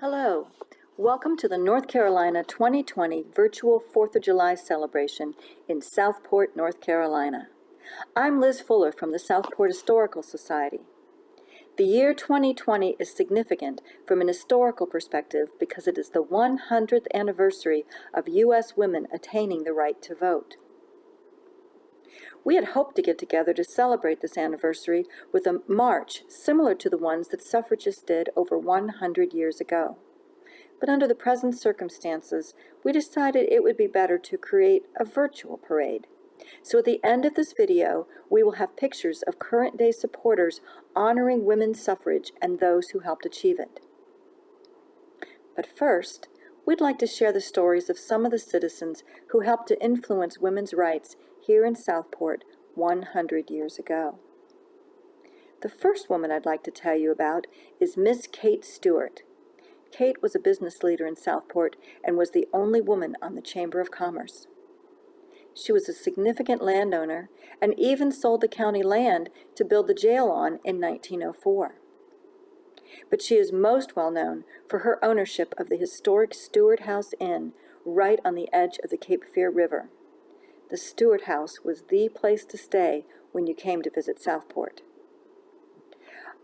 Hello, welcome to the North Carolina 2020 Virtual 4th of July celebration in Southport, North Carolina. I'm Liz Fuller from the Southport Historical Society. The year 2020 is significant from an historical perspective because it is the 100th anniversary of U.S. women attaining the right to vote. We had hoped to get together to celebrate this anniversary with a march similar to the ones that suffragists did over 100 years ago. But under the present circumstances, we decided it would be better to create a virtual parade. So at the end of this video, we will have pictures of current-day supporters honoring women's suffrage and those who helped achieve it. But first, we'd like to share the stories of some of the citizens who helped to influence women's rights here in Southport 100 years ago. The first woman I'd like to tell you about is Miss Kate Stewart. Kate was a business leader in Southport and was the only woman on the Chamber of Commerce. She was a significant landowner and even sold the county land to build the jail on in 1904. But she is most well known for her ownership of the historic Stewart House Inn right on the edge of the Cape Fear River. The Stewart House was the place to stay when you came to visit Southport.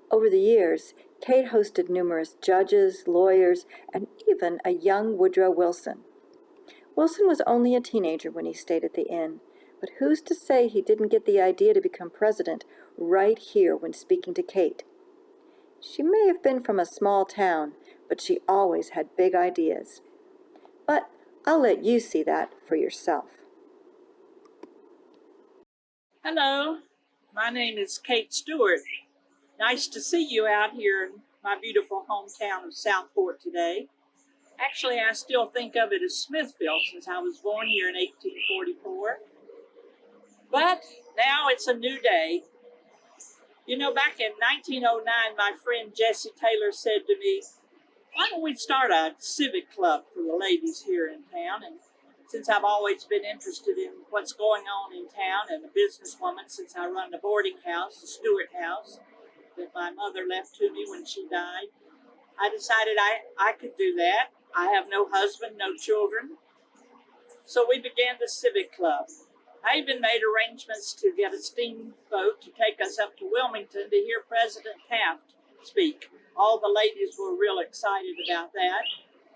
Over the years, Kate hosted numerous judges, lawyers, and even a young Woodrow Wilson. Wilson was only a teenager when he stayed at the inn, but who's to say he didn't get the idea to become president right here when speaking to Kate? She may have been from a small town, but she always had big ideas. But I'll let you see that for yourself. Hello, my name is Kate Stewart. Nice to see you out here in my beautiful hometown of Southport today. Actually, I still think of it as Smithville since I was born here in 1844. But now it's a new day. You know, back in 1909, my friend Jessie Taylor said to me, why don't we start a civic club for the ladies here in town? And since I've always been interested in what's going on in town and a businesswoman since I run the boarding house, the Stewart House, that my mother left to me when she died, I decided I could do that. I have no husband, no children. So we began the Civic Club. I even made arrangements to get a steamboat to take us up to Wilmington to hear President Taft speak. All the ladies were real excited about that.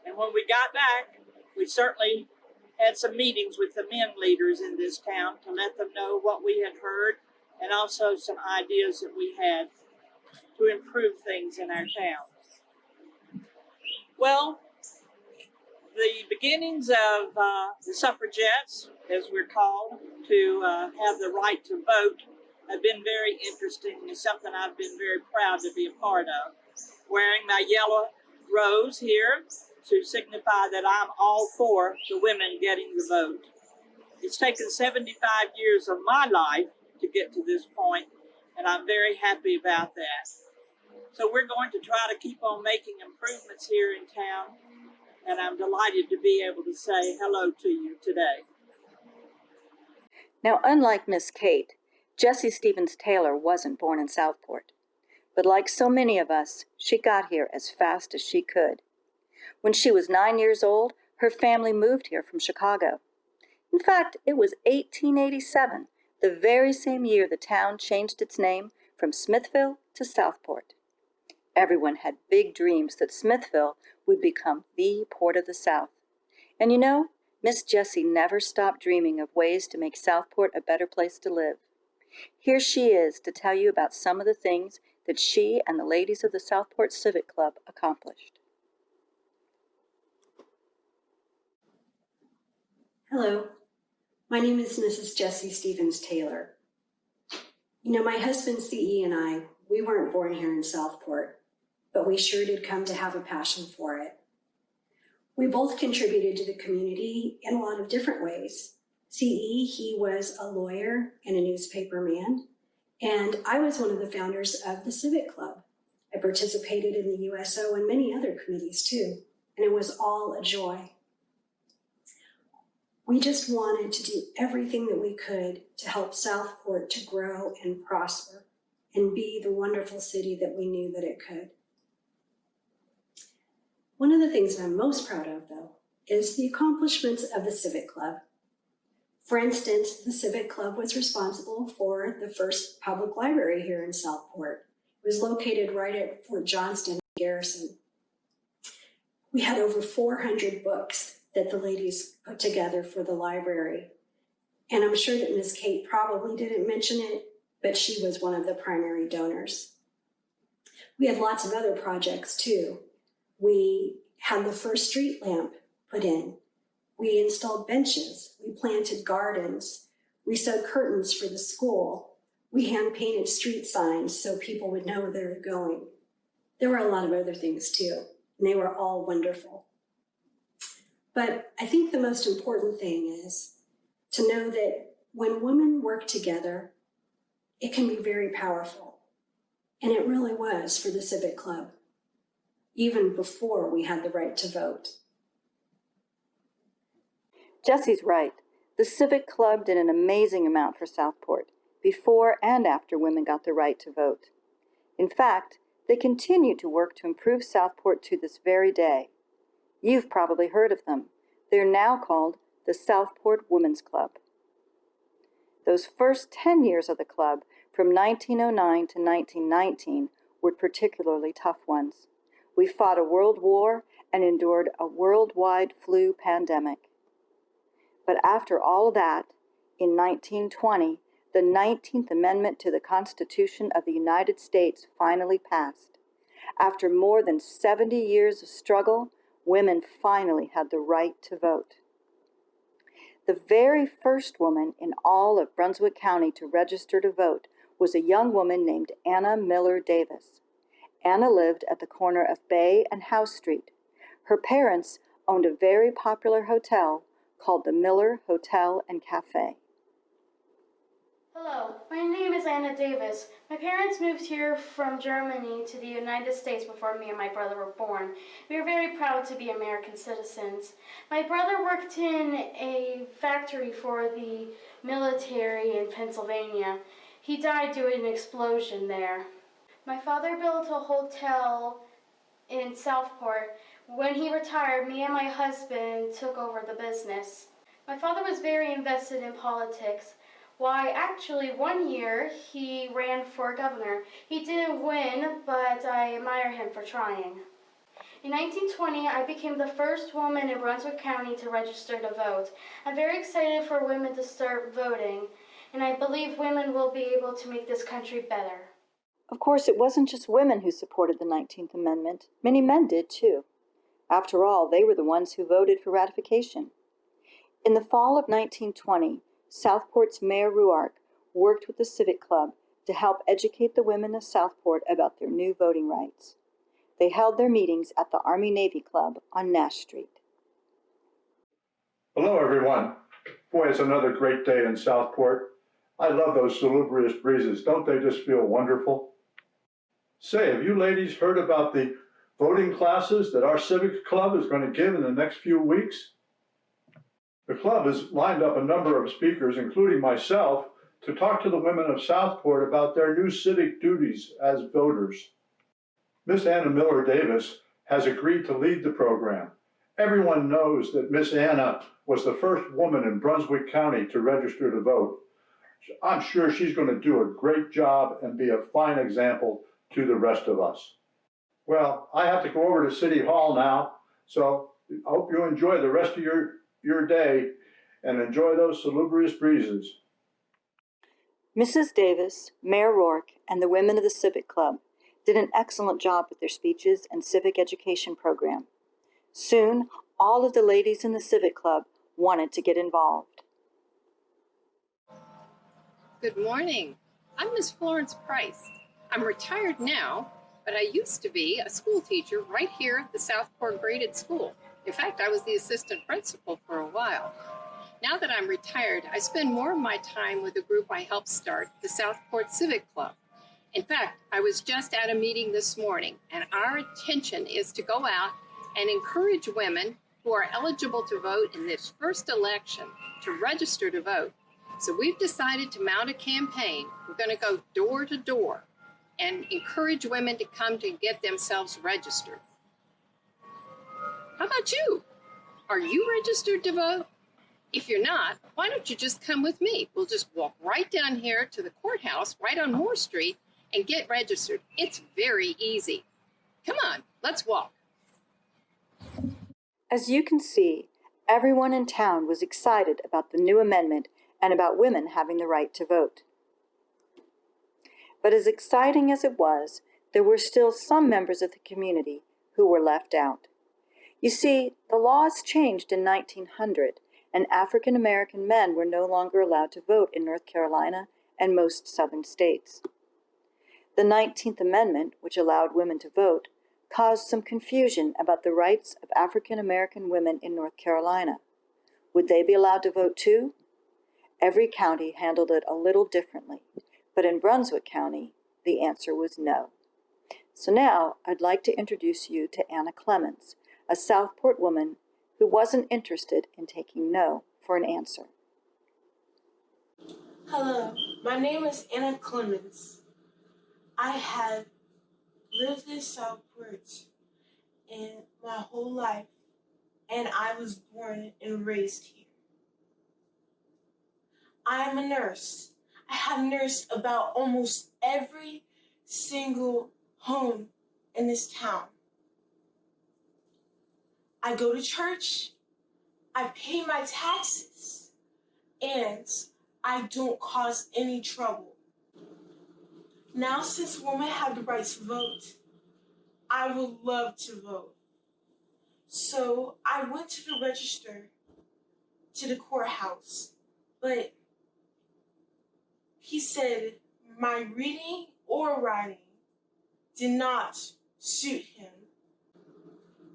And when we got back, we certainly had some meetings with the men leaders in this town to let them know what we had heard and also some ideas that we had to improve things in our town. Well, the beginnings of the suffragettes, as we're called, to have the right to vote have been very interesting. It's something I've been very proud to be a part of. Wearing my yellow rose here to signify that I'm all for the women getting the vote. It's taken 75 years of my life to get to this point, and I'm very happy about that. So we're going to try to keep on making improvements here in town, and I'm delighted to be able to say hello to you today. Now, unlike Miss Kate, Jessie Stevens Taylor wasn't born in Southport. But like so many of us, she got here as fast as she could. When she was 9 years old, her family moved here from Chicago. In fact, it was 1887, the very same year the town changed its name from Smithville to Southport. Everyone had big dreams that Smithville would become the port of the South. And you know, Miss Jessie never stopped dreaming of ways to make Southport a better place to live. Here she is to tell you about some of the things that she and the ladies of the Southport Civic Club accomplished. Hello, my name is Mrs. Jessie Stevens Taylor. You know, my husband C.E. and I, we weren't born here in Southport, but we sure did come to have a passion for it. We both contributed to the community in a lot of different ways. C.E., he was a lawyer and a newspaper man, and I was one of the founders of the Civic Club. I participated in the USO and many other committees too, and it was all a joy. We just wanted to do everything that we could to help Southport to grow and prosper and be the wonderful city that we knew that it could. One of the things I'm most proud of, though, is the accomplishments of the Civic Club. For instance, the Civic Club was responsible for the first public library here in Southport. It was located right at Fort Johnston Garrison. We had over 400 books that the ladies put together for the library. And I'm sure that Ms. Kate probably didn't mention it, but she was one of the primary donors. We had lots of other projects too. We had the first street lamp put in. We installed benches. We planted gardens. We sewed curtains for the school. We hand painted street signs so people would know where they were going. There were a lot of other things too, and they were all wonderful. But I think the most important thing is to know that when women work together, it can be very powerful. And it really was for the Civic Club, even before we had the right to vote. Jesse's right. The Civic Club did an amazing amount for Southport, before and after women got the right to vote. In fact, they continue to work to improve Southport to this very day. You've probably heard of them. They're now called the Southport Women's Club. Those first 10 years of the club, from 1909 to 1919, were particularly tough ones. We fought a world war and endured a worldwide flu pandemic. But after all that, in 1920, the 19th Amendment to the Constitution of the United States finally passed. After more than 70 years of struggle, women finally had the right to vote. The very first woman in all of Brunswick County to register to vote was a young woman named Anna Miller Davis. Anna lived at the corner of Bay and House Street. Her parents owned a very popular hotel called the Miller Hotel and Cafe. Hello, my name is Anna Davis. My parents moved here from Germany to the United States before me and my brother were born. We are very proud to be American citizens. My brother worked in a factory for the military in Pennsylvania. He died due to an explosion there. My father built a hotel in Southport. When he retired, me and my husband took over the business. My father was very invested in politics. Why, actually, one year he ran for governor. He didn't win, but I admire him for trying. In 1920, I became the first woman in Brunswick County to register to vote. I'm very excited for women to start voting, and I believe women will be able to make this country better. Of course, it wasn't just women who supported the 19th Amendment. Many men did, too. After all, they were the ones who voted for ratification. In the fall of 1920, Southport's Mayor Ruark worked with the Civic Club to help educate the women of Southport about their new voting rights. They held their meetings at the Army-Navy Club on Nash Street. Hello, everyone. Boy, it's another great day in Southport. I love those salubrious breezes. Don't they just feel wonderful? Say, have you ladies heard about the voting classes that our Civic Club is going to give in the next few weeks? The club has lined up a number of speakers, including myself, to talk to the women of Southport about their new civic duties as voters. Miss Anna Miller Davis has agreed to lead the program. Everyone knows that Miss Anna was the first woman in Brunswick County to register to vote. I'm sure she's going to do a great job and be a fine example to the rest of us. Well, I have to go over to City Hall now, so I hope you enjoy the rest of your day and enjoy those salubrious breezes. Mrs. Davis, Mayor Rourke, and the women of the Civic Club did an excellent job with their speeches and civic education program. Soon, all of the ladies in the Civic Club wanted to get involved. Good morning. I'm Miss Florence Price. I'm retired now, but I used to be a school teacher right here at the Southport Graded School. In fact, I was the assistant principal for a while. Now that I'm retired, I spend more of my time with the group I helped start, the Southport Civic Club. In fact, I was just at a meeting this morning, and our intention is to go out and encourage women who are eligible to vote in this first election to register to vote. So we've decided to mount a campaign. We're going to go door to door and encourage women to come to get themselves registered. How about you? Are you registered to vote? If you're not, why don't you just come with me? We'll just walk right down here to the courthouse right on Moore Street and get registered. It's very easy. Come on, let's walk. As you can see, everyone in town was excited about the new amendment and about women having the right to vote. But as exciting as it was, there were still some members of the community who were left out. You see, the laws changed in 1900, and African American men were no longer allowed to vote in North Carolina and most southern states. The 19th Amendment, which allowed women to vote, caused some confusion about the rights of African American women in North Carolina. Would they be allowed to vote too? Every county handled it a little differently, but in Brunswick County, the answer was no. So now I'd like to introduce you to Anna Clemens, a Southport woman who wasn't interested in taking no for an answer. Hello, my name is Anna Clemens. I have lived in Southport in my whole life, and I was born and raised here. I am a nurse. I have nursed about almost every single home in this town. I go to church, I pay my taxes, and I don't cause any trouble. Now, since women have the right to vote, I would love to vote. So I went to the register to the courthouse, but he said my reading or writing did not suit him.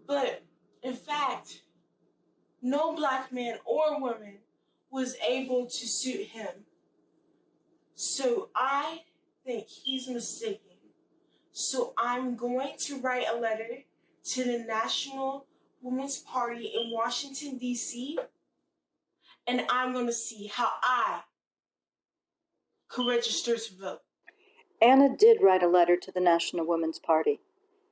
But in fact, no black man or woman was able to suit him. So I think he's mistaken. So I'm going to write a letter to the National Women's Party in Washington, D.C., and I'm going to see how I could register to vote. Anna did write a letter to the National Women's Party.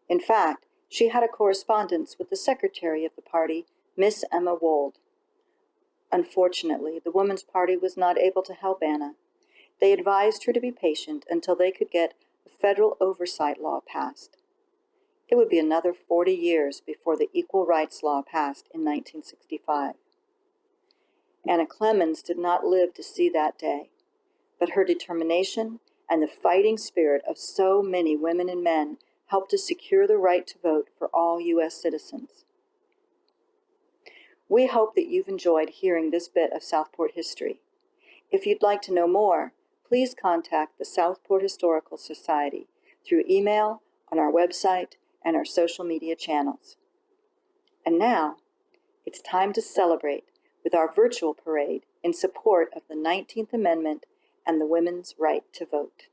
In fact, she had a correspondence with the secretary of the party, Miss Emma Wold. Unfortunately, the Women's Party was not able to help Anna. They advised her to be patient until they could get a federal oversight law passed. It would be another 40 years before the Equal Rights Law passed in 1965. Anna Clemens did not live to see that day, but her determination and the fighting spirit of so many women and men helped to secure the right to vote for all U.S. citizens. We hope that you've enjoyed hearing this bit of Southport history. If you'd like to know more, please contact the Southport Historical Society through email, on our website, and our social media channels. And now, it's time to celebrate with our virtual parade in support of the 19th Amendment and the women's right to vote.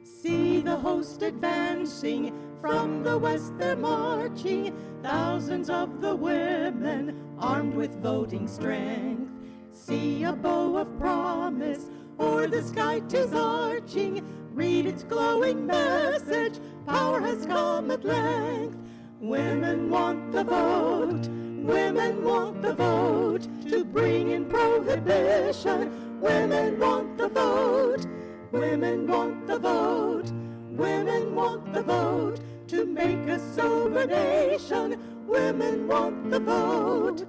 See the host advancing, from the west they're marching, thousands of the women armed with voting strength. See a bow of promise o'er the sky 'tis arching, read its glowing message, power has come at length. Women want the vote, women want the vote, to bring in prohibition. Women want the vote, women want the vote, women want the vote, to make a sober nation. Women want the vote.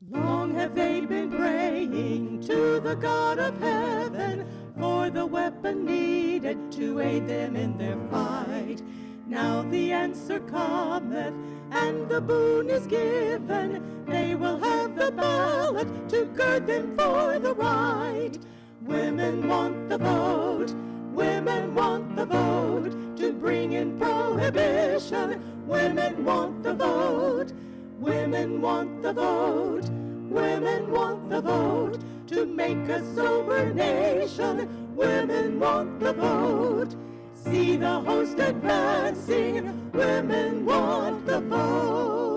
Long have they been praying to the God of heaven for the weapon needed to aid them in their fight. Now the answer cometh, and the boon is given. They will have the ballot to gird them for the right. Women want the vote, women want the vote, to bring in prohibition. Women want the vote, women want the vote, women want the vote, to make a sober nation. Women want the vote. See the host advancing, women want the vote.